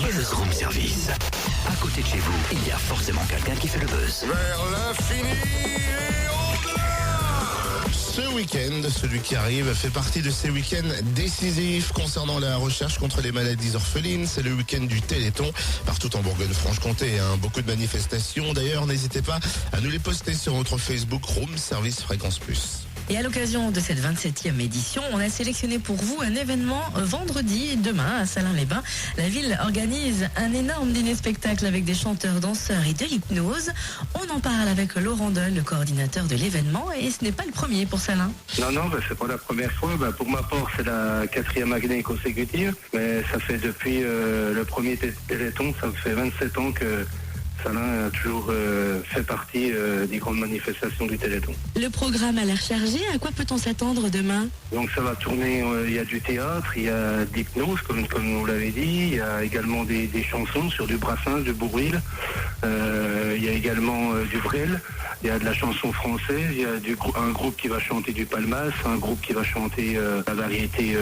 buzz room service. À côté de chez vous, il y a forcément quelqu'un qui fait le buzz. Vers l'infini et au-delà. Ce week-end, celui qui arrive, fait partie de ces week-ends décisifs concernant la recherche contre les maladies orphelines. C'est le week-end du Téléthon, partout en Bourgogne-Franche-Comté. Beaucoup de manifestations. D'ailleurs, n'hésitez pas à nous les poster sur notre Facebook Room Service Fréquence Plus. Et à l'occasion de cette 27e édition, on a sélectionné pour vous un événement vendredi et demain à Salins-les-Bains. La ville organise un énorme dîner-spectacle avec des chanteurs, danseurs et de l'hypnose. On en parle avec Laurent Deul, le coordinateur de l'événement, et ce n'est pas le premier pour Salins. Non, c'est pas la première fois. Pour ma part, c'est la 4e année consécutive. Mais ça fait depuis le premier Téléthon, ça fait 27 ans que Salins a toujours fait partie des grandes manifestations du Téléthon. Le programme a l'air chargé. À quoi peut-on s'attendre demain? Donc ça va tourner, il y a du théâtre, il y a de l'hypnose, comme vous l'avez dit. Il y a également des chansons sur du Brassens, du Bourvil. Il y a également du Brel. Il y a de la chanson française. Il y a un groupe qui va chanter du Palmas, un groupe qui va chanter la variété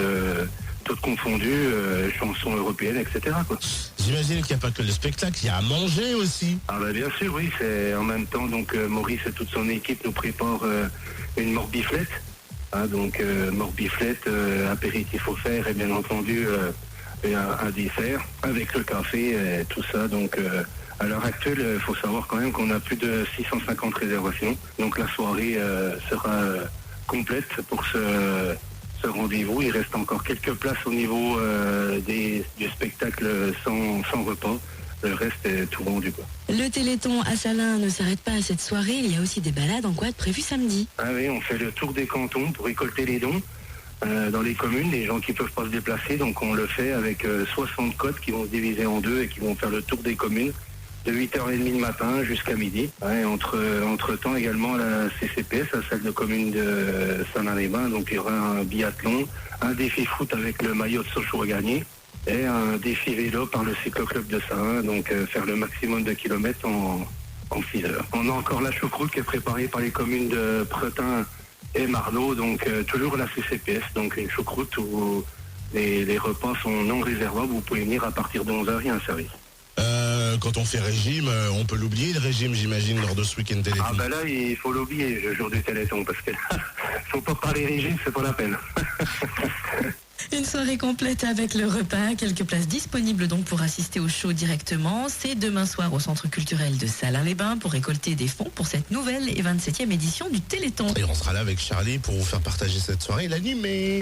toutes confondues, chansons européennes, etc. quoi. J'imagine qu'il n'y a pas que le spectacle, il y a à manger aussi. Bien sûr, oui. C'est en même temps, donc Maurice et toute son équipe nous préparent une morbiflette. Morbiflette, apéritif offert et bien entendu un dessert avec le café et tout ça. Donc à l'heure actuelle, il faut savoir quand même qu'on a plus de 650 réservations. Donc la soirée sera complète pour ce rendez-vous. Il reste encore quelques places au niveau du spectacle sans repas. Le reste est tout vendu, quoi. Le Téléthon à Salins ne s'arrête pas à cette soirée. Il y a aussi des balades en quad prévues samedi. Ah oui, on fait le tour des cantons pour récolter les dons dans les communes, les gens qui ne peuvent pas se déplacer. Donc on le fait avec 60 quads qui vont se diviser en deux et qui vont faire le tour des communes de 8h30 le matin jusqu'à midi. Entre-temps également la CCPS, la salle de commune de Salins-les-Bains. Donc il y aura un biathlon, un défi foot avec le maillot de Sochaux à gagner et un défi vélo par le cycloclub de Salins. Donc faire le maximum de kilomètres en 6 heures. On a encore la choucroute qui est préparée par les communes de Pretin et Marlot. Donc toujours la CCPS, donc une choucroute où les repas sont non réservables. Vous pouvez venir à partir de 11h, il y a un service. Quand on fait régime, on peut l'oublier le régime, j'imagine, lors de ce week-end Téléthon. Là, il faut l'oublier le jour du Téléthon, parce que faut pas parler régime, c'est pas la peine. Une soirée complète avec le repas, quelques places disponibles donc pour assister au show directement. C'est demain soir au Centre culturel de Salins-les-Bains pour récolter des fonds pour cette nouvelle et 27e édition du Téléthon. Et on sera là avec Charlie pour vous faire partager cette soirée et l'animer.